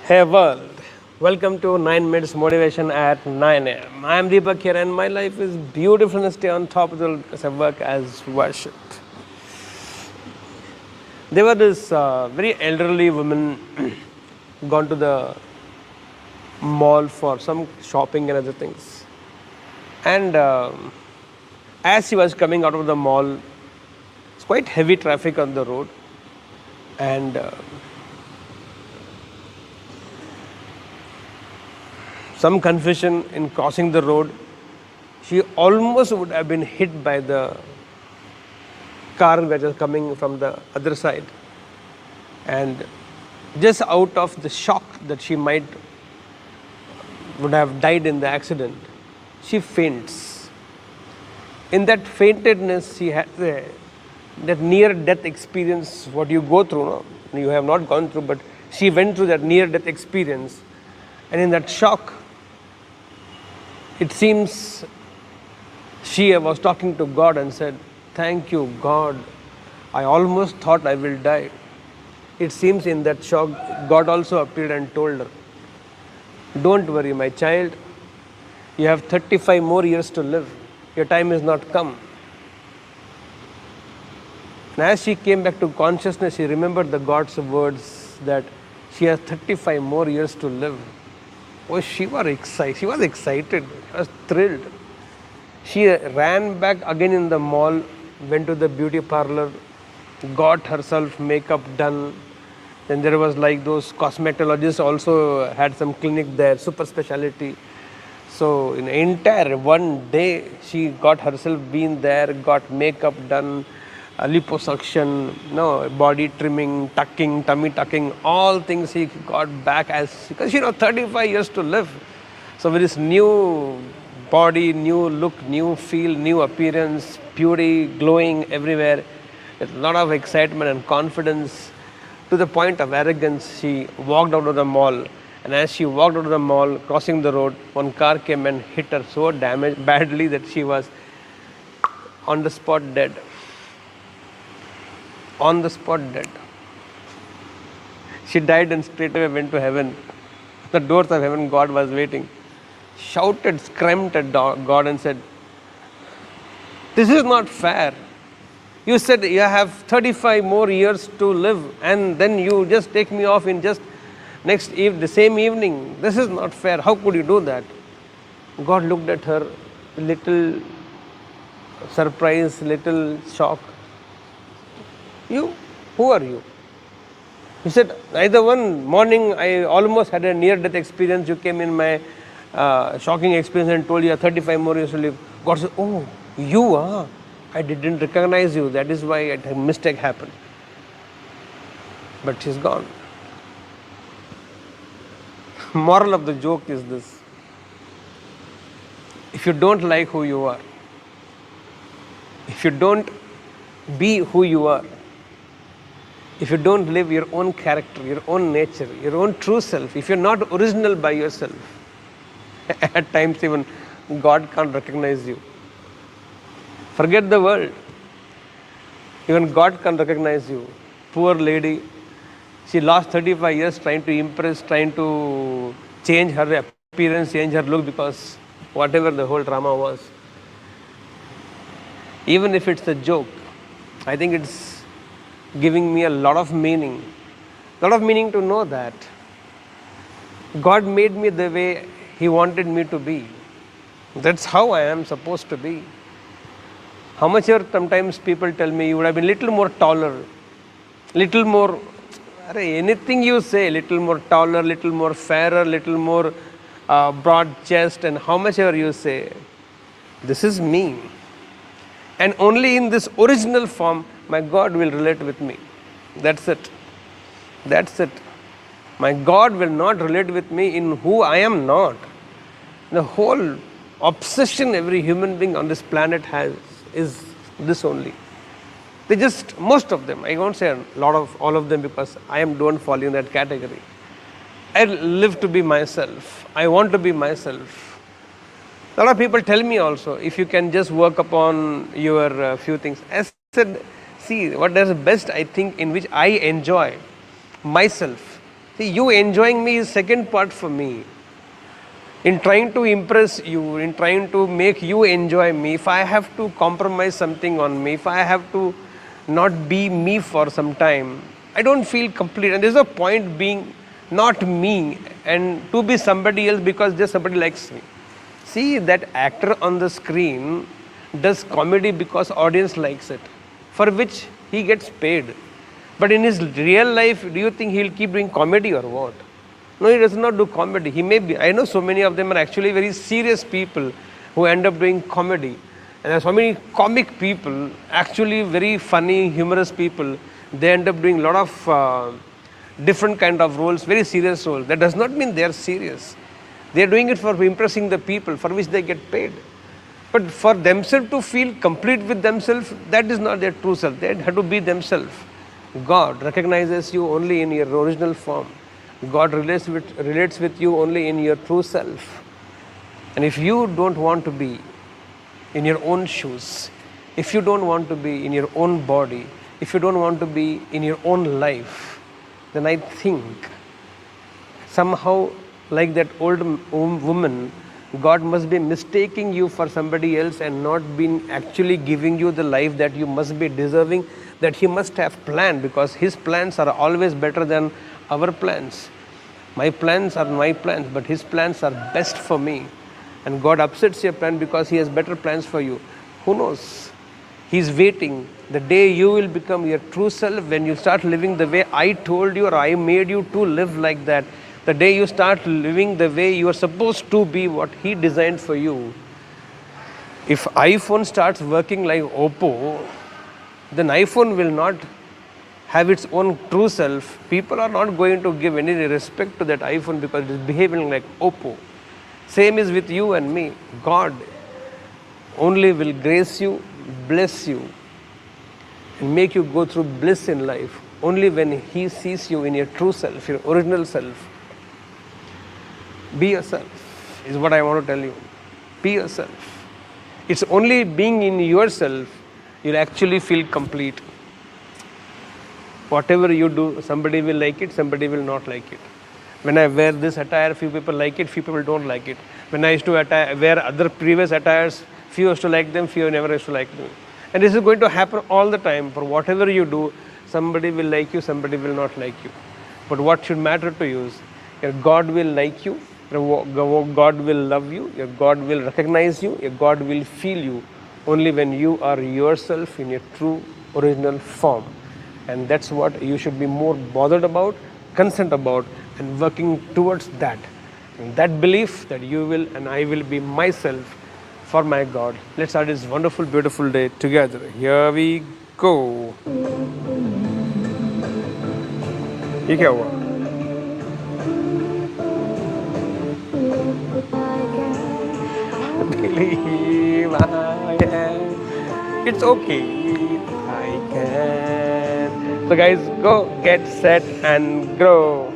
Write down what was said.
Hey world, welcome to 9 minutes motivation at 9 a.m. I am Deepak here and my life is beautiful and stay on top of the as I work as worship. There was this very elderly woman gone to the mall for some shopping and other things. And as she was coming out of the mall, it's quite heavy traffic on the road and some confusion in crossing the road. She almost would have been hit by the car that was coming from the other side. And just out of the shock that she would have died in the accident, she faints. In that faintedness, she had that near death experience, what you go through, no? You have not gone through, but she went through that near death experience. And in that shock, it seems she was talking to God and said, "Thank you, God. I almost thought I will die." It seems in that shock, God also appeared and told her, "Don't worry, my child. You have 35 more years to live. Your time is not come." And as she came back to consciousness, she remembered the God's words that she has 35 more years to live. Oh, she was excited. She was thrilled. She ran back again in the mall, went to the beauty parlor, got herself makeup done. Then there was like those cosmetologists also had some clinic there, super specialty. So in entire one day, she got herself been there, got makeup done, liposuction, body trimming, tucking, tummy tucking, all things she got back because 35 years to live. So with this new body, new look, new feel, new appearance, beauty, glowing everywhere, with a lot of excitement and confidence, to the point of arrogance, she walked out of the mall. And as she walked out of the mall, crossing the road, one car came and hit her so badly that she was on the spot dead. On the spot dead. She died and straightaway went to heaven. The doors of heaven, God was waiting. Shouted, screamed at God and said, "This is not fair. You said you have 35 more years to live and then you just take me off in just the same evening. This is not fair. How could you do that?" God looked at her, little surprise, little shock. "You? Who are you?" He said, "Either one morning I almost had a near-death experience. You came in my shocking experience and told you have 35 more years to live." God said, "Oh, you are. I didn't recognize you. That is why a mistake happened." But she's gone. Moral of the joke is this: if you don't like who you are, if you don't be who you are, if you don't live your own character, your own nature, your own true self, if you're not original by yourself, at times even God can't recognize you. Forget the world. Even God can't recognize you. Poor lady, she lost 35 years trying to impress, trying to change her appearance, change her look, because whatever the whole drama was. Even if it's a joke, I think it's giving me a lot of meaning. A lot of meaning to know that God made me the way He wanted me to be. That's how I am supposed to be. How much ever sometimes people tell me you would have been little more taller, little more, anything you say, little more taller, little more fairer, little more broad chest, and how much ever you say, this is me. And only in this original form, my God will relate with me. That's it. That's it. My God will not relate with me in who I am not. The whole obsession every human being on this planet has is this only. Most of them, I won't say all of them, because I don't fall in that category. I live to be myself. I want to be myself. A lot of people tell me also, if you can just work upon your few things. As I said, see, what is best, I think, in which I enjoy myself See, you enjoying me is second part for me. In trying to impress you, in trying to make you enjoy me, if I have to compromise something on me, if I have to not be me for some time, I don't feel complete. And there's a point being not me and to be somebody else because just somebody likes me. See, that actor on the screen does comedy because audience likes it, for which he gets paid. But in his real life, do you think he'll keep doing comedy or what? No, he does not do comedy. He may be. I know so many of them are actually very serious people who end up doing comedy. And there are so many comic people, actually very funny, humorous people. They end up doing a lot of different kind of roles, very serious roles. That does not mean they are serious. They are doing it for impressing the people for which they get paid. But for themselves to feel complete with themselves, that is not their true self. They have to be themselves. God recognizes you only in your original form. God relates with you only in your true self. And if you don't want to be in your own shoes, if you don't want to be in your own body, if you don't want to be in your own life, then I think somehow, like that old woman, God must be mistaking you for somebody else and not been actually giving you the life that you must be deserving, that He must have planned, because His plans are always better than our plans. My plans are my plans, but His plans are best for me. And God upsets your plan because He has better plans for you. Who knows? He's waiting. The day you will become your true self, when you start living the way I told you or I made you to live like that, the day you start living the way you are supposed to be, what He designed for you. If iPhone starts working like Oppo, then iPhone will not have its own true self. People are not going to give any respect to that iPhone because it is behaving like Oppo. Same is with you and me. God only will grace you, bless you, and make you go through bliss in life only when He sees you in your true self, your original self. Be yourself is what I want to tell you. Be yourself. It's only being in yourself you'll actually feel complete. Whatever you do, somebody will like it, somebody will not like it. When I wear this attire, few people like it, few people don't like it. When I used to wear other previous attires, few used to like them, few never used to like them. And this is going to happen all the time. For whatever you do, somebody will like you, somebody will not like you. But what should matter to you is your God will like you, your God will love you, your God will recognize you, your God will feel you only when you are yourself in your true original form. And that's what you should be more bothered about, concerned about, and working towards that. And that belief that you will and I will be myself for my God. Let's start this wonderful, beautiful day together. Here we go. ये क्या हुआ? Believe I can. It's okay. I can. So guys, go, get set and grow.